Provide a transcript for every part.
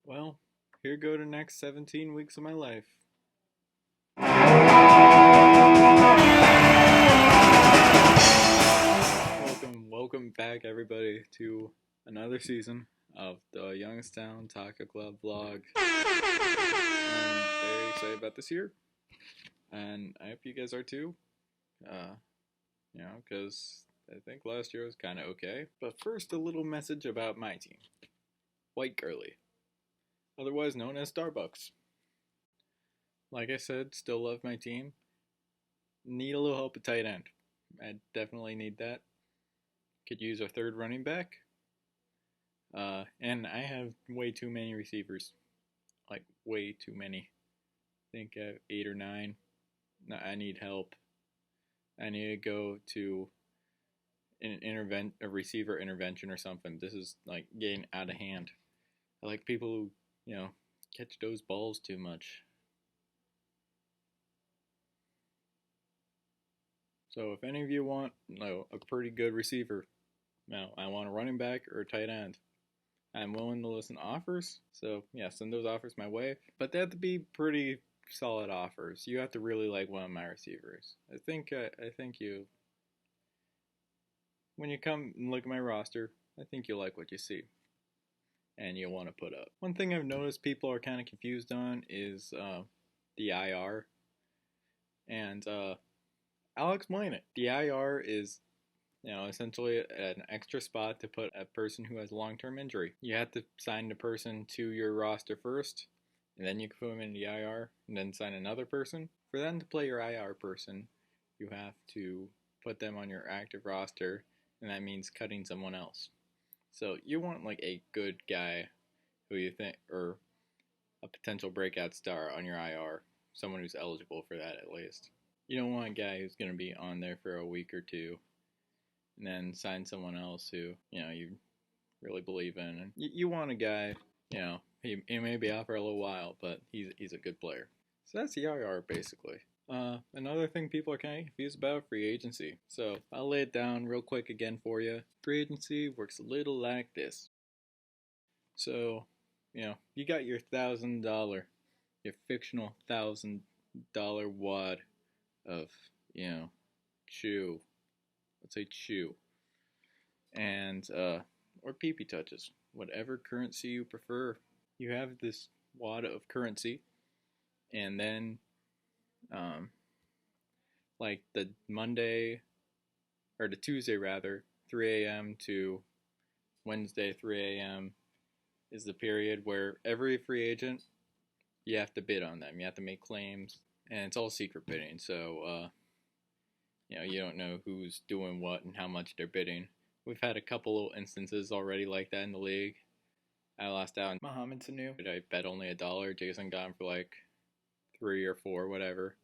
Well, here go the next 17 weeks of my life. Welcome back, everybody, to another season of the Youngstown Taco Club vlog. I'm very excited about this year, and I hope you guys are too. Because I think last year was kind of okay. But first, a little message about my team, White Girly, otherwise known as Starbucks. Like I said, still love my team. Need a little help at tight end. I definitely need that. Could use a third running back. And I have way too many receivers. Like, way too many. I think I have 8 or 9. No, I need help. I need to go to a receiver intervention or something. This is, like, getting out of hand. I like people who, catch those balls too much. So if any of you want a pretty good receiver, I want a running back or a tight end, I'm willing to listen to offers. So yeah, send those offers my way. But they have to be pretty solid offers. You have to really like one of my receivers. I think you, when you come and look at my roster, I think you'll like what you see, and you'll want to put up. One thing I've noticed people are kind of confused on is the IR, and I'll explain it. The IR is essentially an extra spot to put a person who has a long-term injury. You have to sign the person to your roster first, and then you can put them in the IR, and then sign another person. For them to play your IR person, you have to put them on your active roster, and that means cutting someone else. So you want like a good guy who you think, or a potential breakout star on your IR, someone who's eligible for that at least. You don't want a guy who's going to be on there for a week or two and then sign someone else who, you really believe in. And you want a guy, he may be out for a little while, but he's a good player. So that's the IR basically. Another thing people are kind of confused about, free agency. So I'll lay it down real quick again for you. Free agency works a little like this. So, you got your $1,000, your fictional $1,000 wad of, chew. Let's say chew. And, or PP touches, whatever currency you prefer. You have this wad of currency, and then, like the Monday, or the Tuesday rather, 3 a.m. to Wednesday, 3 a.m. is the period where every free agent, you have to bid on them. You have to make claims, and it's all secret bidding. So, you don't know who's doing what and how much they're bidding. We've had a couple instances already like that in the league. I lost out on Mohamed Sanu. I bet only $1. Jason got him for like 3 or 4, whatever.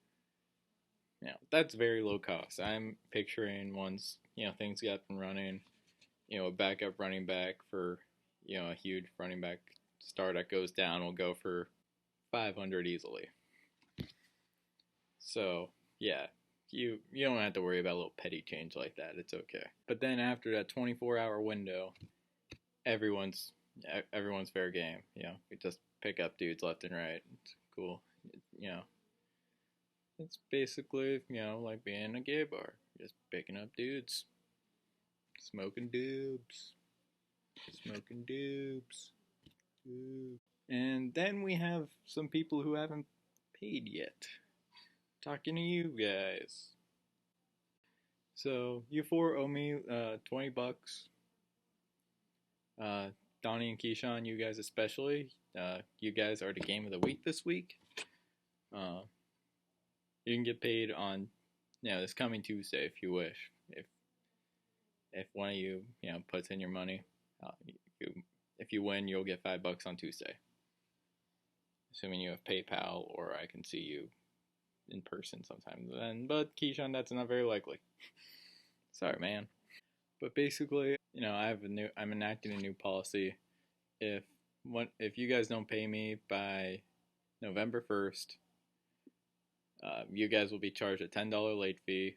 That's very low cost. I'm picturing once, things get up and running, a backup running back for, a huge running back star that goes down will go for 500 easily. So, yeah, you don't have to worry about a little petty change like that. It's okay. But then after that 24-hour window, everyone's fair game. We just pick up dudes left and right. It's cool. It's basically, like being in a gay bar. Just picking up dudes. Smoking doobs. And then we have some people who haven't paid yet. Talking to you guys. So, you four owe me $20. Donnie and Keyshawn, you guys especially. You guys are the game of the week this week. You can get paid on, this coming Tuesday if you wish. If one of you, puts in your money, if you win, you'll get $5 on Tuesday. Assuming you have PayPal, or I can see you in person sometime then. But Keyshawn, that's not very likely. Sorry, man. But basically, I'm enacting a new policy. If you guys don't pay me by November 1st, you guys will be charged a $10 late fee.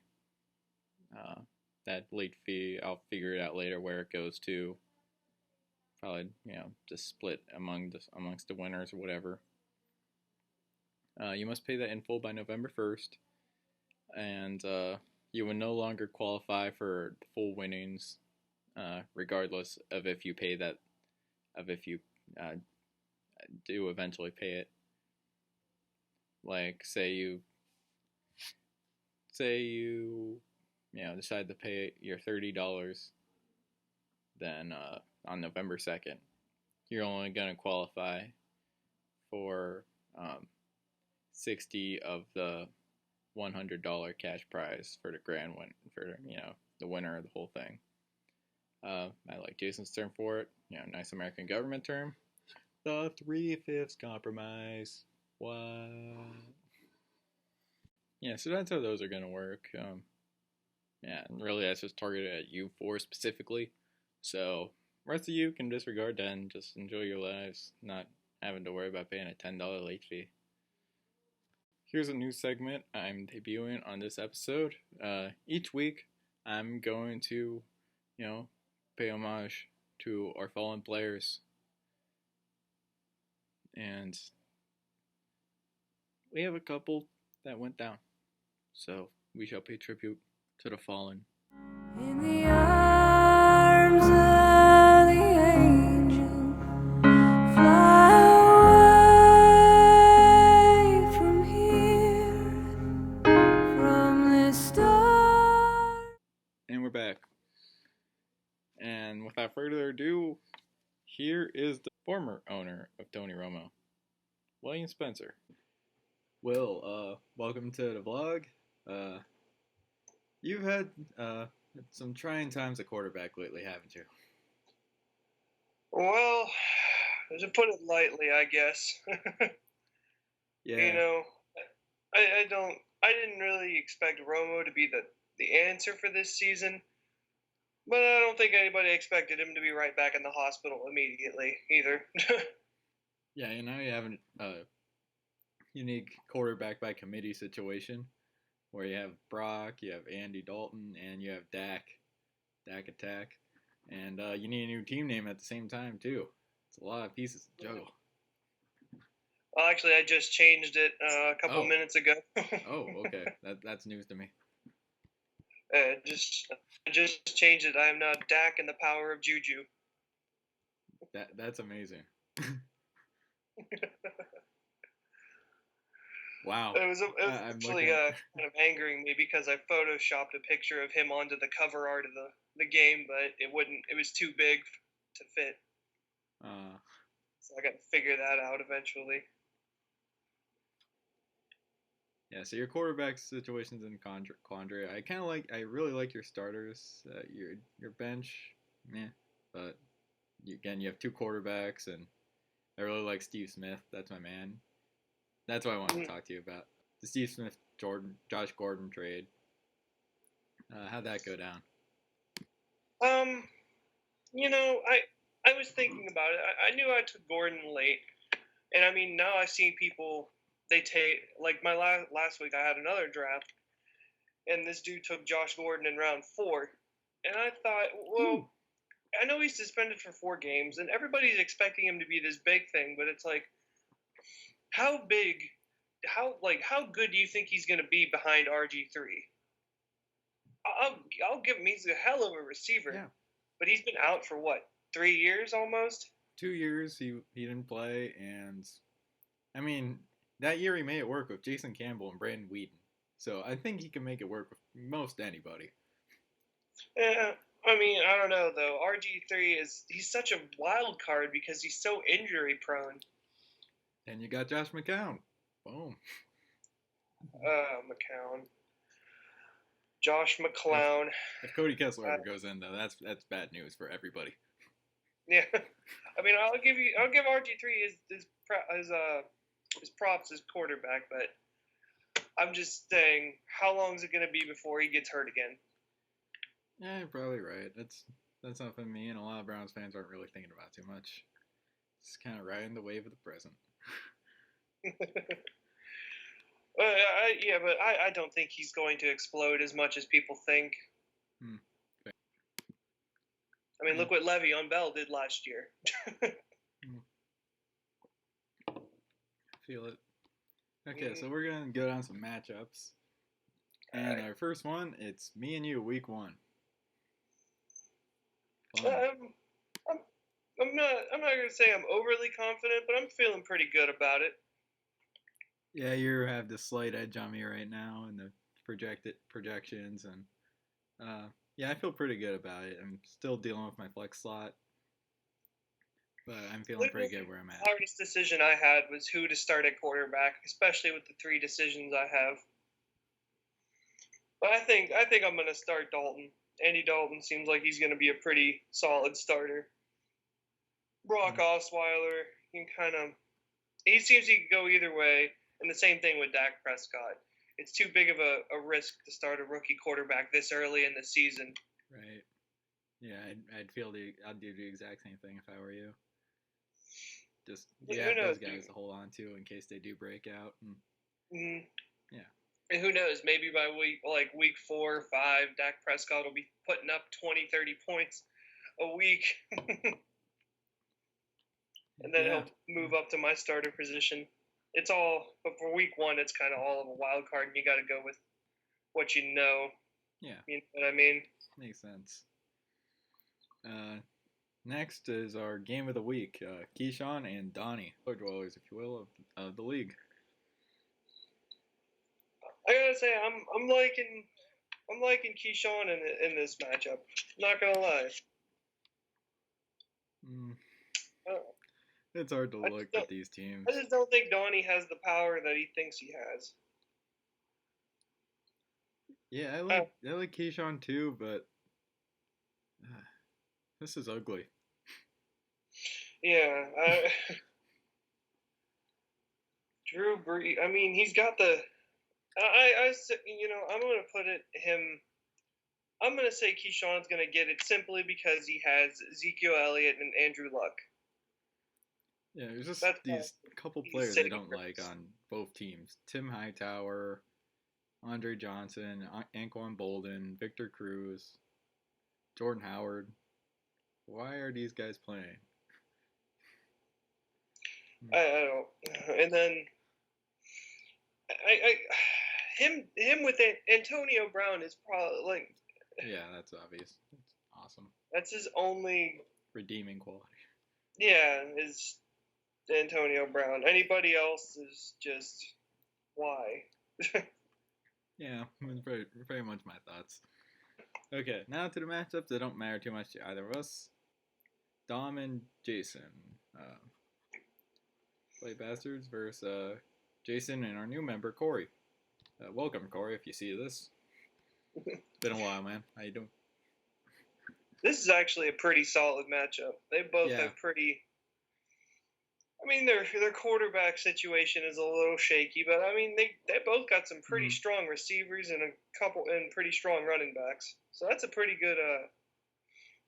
That late fee, I'll figure it out later where it goes to. probably just split amongst the winners or whatever. You must pay that in full by November 1st, and you will no longer qualify for full winnings, regardless of if you pay that, of if you do eventually pay it. Like, say you decide to pay your $30, then on November 2nd, you're only going to qualify for 60 of the $100 cash prize for the grand win, for the winner of the whole thing. I like Jason's term for it, nice American government term, the 3/5 compromise. What? Yeah, so that's how those are gonna work. And really that's just targeted at you four specifically. So rest of you can disregard that and just enjoy your lives, not having to worry about paying a $10 late fee. Here's a new segment I'm debuting on this episode. Each week I'm going to, pay homage to our fallen players. And we have a couple that went down. So we shall pay tribute to the fallen. In the arms of the angel, fly away from here, from this star. And we're back. And without further ado, here is the former owner of Tony Romo, William Spencer. Will, welcome to the vlog. You've had some trying times at quarterback lately, haven't you? Well, to put it lightly, I guess. Yeah. I didn't really expect Romo to be the answer for this season, but I don't think anybody expected him to be right back in the hospital immediately either. Yeah, you have a unique quarterback by committee situation where you have Brock, you have Andy Dalton, and you have Dak Attack, and you need a new team name at the same time too. It's a lot of pieces to juggle. Well, actually, I just changed it a couple minutes ago. Oh, okay. That's news to me. I just changed it. I am now Dak and the power of Juju. That's amazing. Wow. It was actually kind of angering me because I photoshopped a picture of him onto the cover art of the game, but it was too big to fit. So I got to figure that out eventually. Yeah, so your quarterback situation's in quandary. I really like your starters. Your bench, meh. But you have two quarterbacks, and I really like Steve Smith. That's my man. That's what I wanted to talk to you about. The Steve Smith Josh Gordon trade. How'd that go down? I was thinking about it. I knew I took Gordon late, and I mean now I've seen people they take like my last week I had another draft, and this dude took Josh Gordon in round 4, and I thought, well, I know he's suspended for 4 games, and everybody's expecting him to be this big thing, but it's like, how big, how good do you think he's going to be behind RG3? I'll give him, he's a hell of a receiver, yeah. But he's been out for what, 3 years almost? 2 years he didn't play, and I mean that year he made it work with Jason Campbell and Brandon Whedon, so I think he can make it work with most anybody. Yeah. I mean, I don't know though. RG3 he's such a wild card because he's so injury prone. And you got Josh McCown. Boom. McCown. Josh McClown. If Cody Kessler ever goes in though, that's bad news for everybody. Yeah. I mean, I'll give RG3 his props as quarterback, but I'm just saying, how long is it going to be before he gets hurt again? Yeah, you're probably right. That's something me and a lot of Browns fans aren't really thinking about too much. Just kind of riding the wave of the present. But I don't think he's going to explode as much as people think. Okay. I mean, look what Le'Veon Bell did last year. Feel it. Okay, so we're going to go down some matchups. And our first one, it's me and you, week 1. I'm not going to say I'm overly confident, but I'm feeling pretty good about it. Yeah, you have the slight edge on me right now in the projections, and yeah, I feel pretty good about it. I'm still dealing with my flex slot, but I'm feeling pretty good where I'm at. The hardest decision I had was who to start at quarterback, especially with the 3 decisions I have. But I think I'm going to start Dalton. Andy Dalton seems like he's going to be a pretty solid starter. Brock Osweiler, he seems he can go either way, and the same thing with Dak Prescott. It's too big of a risk to start a rookie quarterback this early in the season. Right. Yeah, I'd do the exact same thing if I were you. Just have those guys to hold on to in case they do break out. Yeah. And who knows? Maybe by week 4 or 5, Dak Prescott will be putting up 20, 30 points a week. And then he'll move up to my starter position. But for week 1, it's kind of all of a wild card, and you got to go with what you know. Yeah. You know what I mean? Makes sense. Next is our game of the week, Keyshawn and Donnie, floor dwellers, if you will, of the league. I gotta say, I'm liking Keyshawn in this matchup. Not gonna lie. It's hard to look at these teams. I just don't think Donnie has the power that he thinks he has. Yeah, I like Keyshawn too, but this is ugly. Yeah, Drew Brees. I mean, he's got the. I'm gonna put it him. I'm gonna say Keyshawn's gonna get it simply because he has Ezekiel Elliott and Andrew Luck. Yeah, there's just these couple players I don't like on both teams. Tim Hightower, Andre Johnson, Anquan Bolden, Victor Cruz, Jordan Howard. Why are these guys playing? I don't. And then him with Antonio Brown is probably like. Yeah, that's obvious. That's awesome. That's his only redeeming quality. Yeah, is Antonio Brown. Anybody else is just why. Yeah, very much my thoughts. Okay, now to the matchups that don't matter too much to either of us. Dom and Jason. Play Bastards versus Jason and our new member, Corey. Welcome, Corey, if you see this. Been a while, man. How you doing? This is actually a pretty solid matchup. They both have pretty... I mean, their quarterback situation is a little shaky, but I mean, they both got some pretty strong receivers and and pretty strong running backs. So that's a pretty good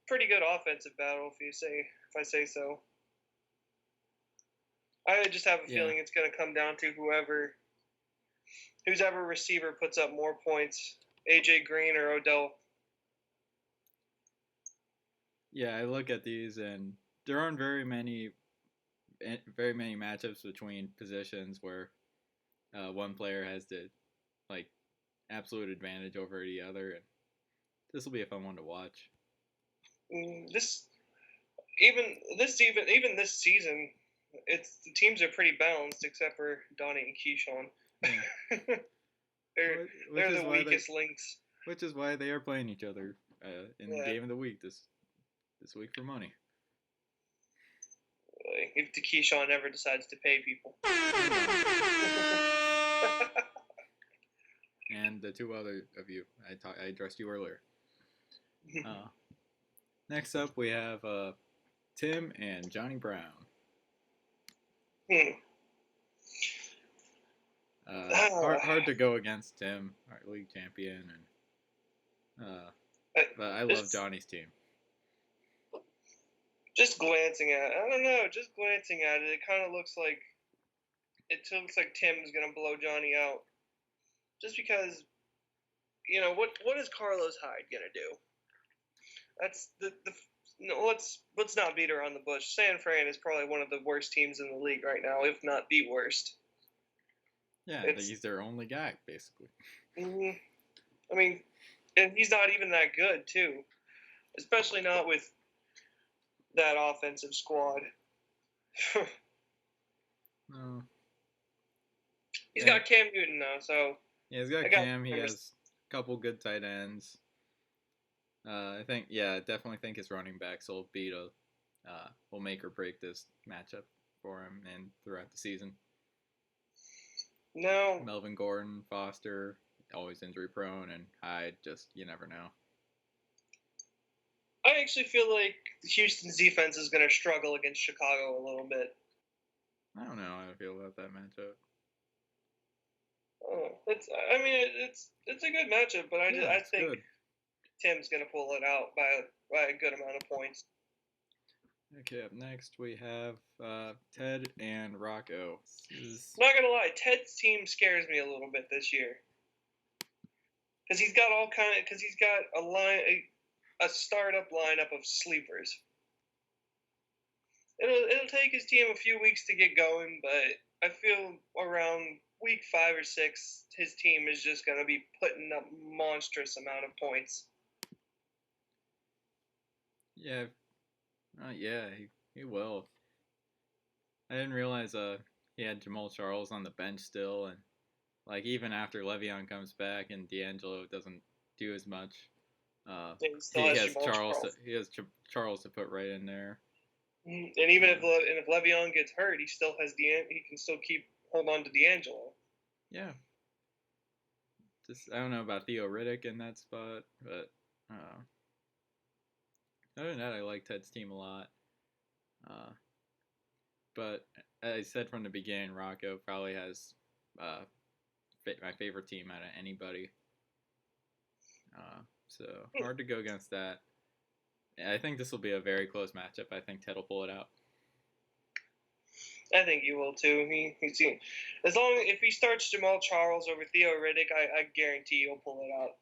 offensive battle, if I say so. I just have a feeling it's going to come down to whose ever receiver puts up more points, AJ Green or Odell. Yeah, I look at these, and there aren't very many matchups between positions where one player has the absolute advantage over the other, and this will be a fun one to watch. Even this season, the teams are pretty balanced except for Donnie and Keyshawn. Yeah. they're the weakest links. Which is why they are playing each other in the game of the week this week for money. If Keyshawn ever decides to pay people. And the two other of you, I addressed you earlier. Next up, we have Tim and Johnny Brown. Hard to go against Tim, our league champion, and but I love Johnny's team. Just glancing at it, it kind of looks like Tim's gonna blow Johnny out. Just because, what is Carlos Hyde gonna do? That's no, let's not beat around the bush. San Fran is probably one of the worst teams in the league right now, if not the worst. Yeah, It's, he's their only guy basically. I mean, and he's not even that good too, especially not with that offensive squad. No. He's Yeah, got Cam Newton though, so yeah, he's got I got. Cam. He has a couple good tight ends. I think, yeah, definitely think his running backs will will make or break this matchup for him and throughout the season. No, Melvin Gordon, Foster, always injury prone, and Hyde, just you never know. I actually feel like Houston's defense is going to struggle against Chicago a little bit. I don't know how I feel about that matchup. I mean, it's a good matchup, but I think good. Tim's going to pull it out by a good amount of points. Okay, up next we have Ted and Rocco. Not gonna lie, Ted's team scares me a little bit this year because he's got a startup lineup of sleepers. It'll take his team a few weeks to get going, but I feel around week 5 or 6, his team is just gonna be putting up monstrous amount of points. Yeah, he will. I didn't realize he had Jamal Charles on the bench still, and like even after Le'Veon comes back and D'Angelo doesn't do as much, he has Charles. He has Charles to put right in there. And even if Le'Veon gets hurt, he still has he can still hold on to D'Angelo. Yeah. Just I don't know about Theo Riddick in that spot, but other than that, I like Ted's team a lot. But as I said from the beginning, Rocco probably has my favorite team out of anybody. So hard to go against that. I think this will be a very close matchup. I think Ted will pull it out. I think he will too. If he starts Jamal Charles over Theo Riddick, I guarantee he'll pull it out.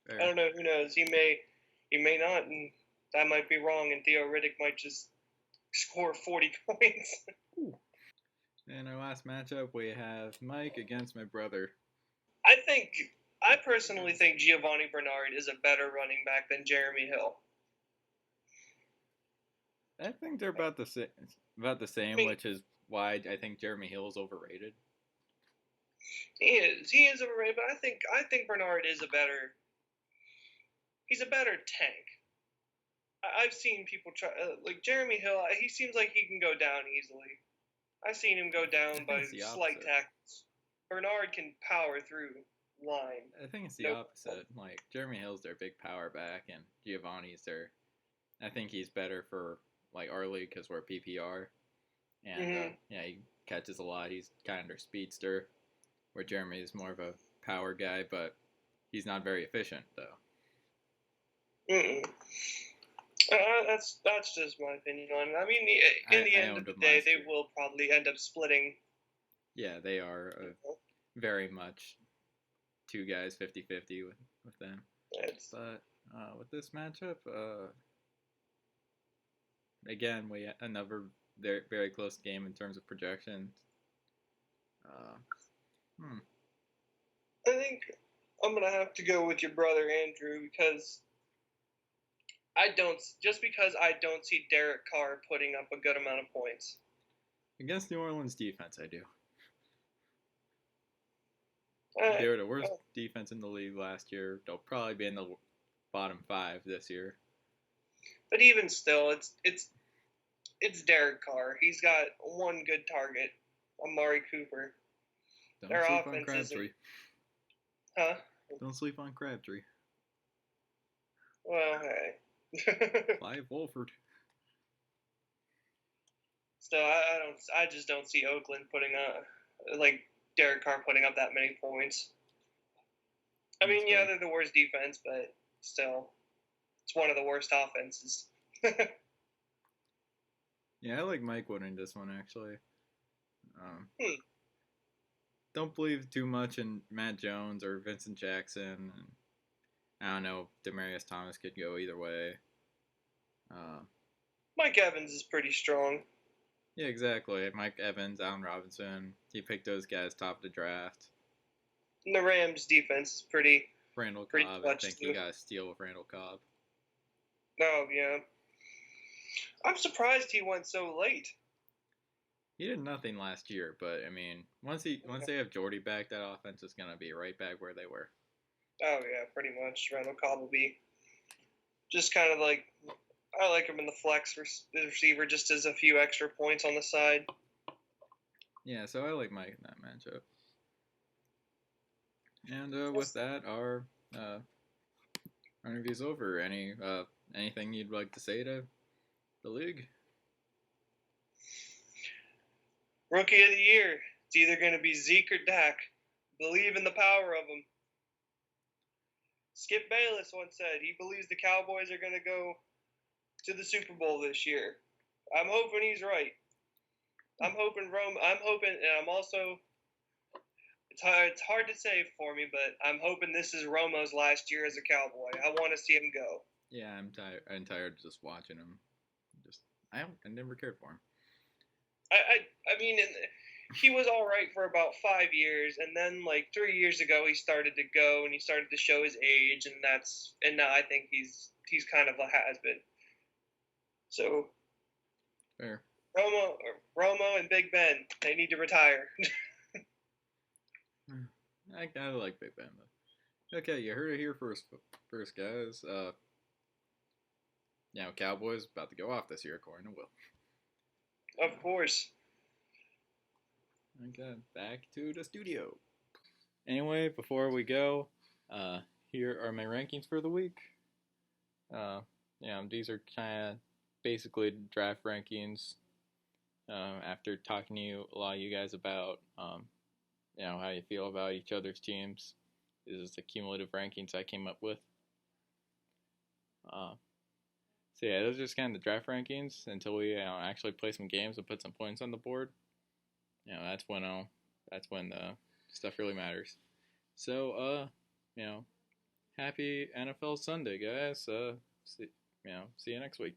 Fair. I don't know. Who knows? He may not, and that might be wrong. And Theo Riddick might just score 40 points. In our last matchup, we have Mike against my brother. I personally think Giovanni Bernard is a better running back than Jeremy Hill. I think they're about the same, which is why I think Jeremy Hill is overrated. He is overrated, but I think Bernard is he's a better tank. I've seen people try like Jeremy Hill. He seems like he can go down easily. I've seen him go down by slight tackles. Bernard can power through line. I think it's the opposite. Like Jeremy Hill's their big power back, and Giovanni's their. I think he's better for like our league because we're PPR, and he catches a lot. He's kind of their speedster, where Jeremy is more of a power guy, but he's not very efficient though. That's just my opinion on it. I mean, in the end of the day, they will probably end up splitting. Yeah, they are very much two guys 50-50 with them. But with this matchup, again, we another very, very close game in terms of projections. I think I'm gonna have to go with your brother Andrew because I don't see Derek Carr putting up a good amount of points against New Orleans defense. I do. They were the worst defense in the league last year. They'll probably be in the bottom 5 this year. But even still, it's Derek Carr. He's got one good target, Amari Cooper. Don't sleep on Crabtree. Huh? Don't sleep on Crabtree. Well, hey. Clive Wolford. So I just don't see Oakland putting up Derek Carr putting up that many points. I mean, yeah, they're the worst defense, but still, it's one of the worst offenses. Yeah, I like Mike winning this one, actually. Don't believe too much in Matt Jones or Vincent Jackson. I don't know. Demarius Thomas could go either way. Uh, Mike Evans is pretty strong. yeah, exactly. Mike Evans, Allen Robinson. He picked those guys top of the draft. And the Rams defense is pretty Randall pretty Cobb, I clutch think he too. got a steal with Randall Cobb. Oh yeah. I'm surprised he went so late. He did nothing last year, but I mean, once they have Jordy back, that offense is gonna be right back where they were. Oh yeah, pretty much. Randall Cobb will be just kind of like I like him in the flex receiver, just as a few extra points on the side. Yeah, so I like Mike in that matchup. And with that, uh, our interview's over. Anything you'd like to say to the league? Rookie of the year. It's either going to be Zeke or Dak. Believe in the power of them. Skip Bayless once said he believes the Cowboys are going to go to the Super Bowl this year. I'm hoping he's right. I'm hoping, and I'm also. It's hard to say for me, but I'm hoping this is Romo's last year as a Cowboy. I want to see him go. Yeah, I'm tired. I'm tired of just watching him. I never cared for him. I mean, he was all right for about 5 years, and then like 3 years ago he started to go and he started to show his age, and now I think he's kind of a has been. So Fair. Romo and Big Ben, they need to retire. I kind of like Big Ben though. Okay, you heard it here first guys. Cowboys about to go off this year according to Will. Of course. Okay, back to the studio. Anyway, before we go, here are my rankings for the week. These are kind of basically draft rankings. After talking to a lot of you guys about, how you feel about each other's teams, this is the cumulative rankings I came up with. So yeah, those are just kind of the draft rankings until we actually play some games and put some points on the board. That's when the stuff really matters. So happy NFL Sunday, guys. See you next week.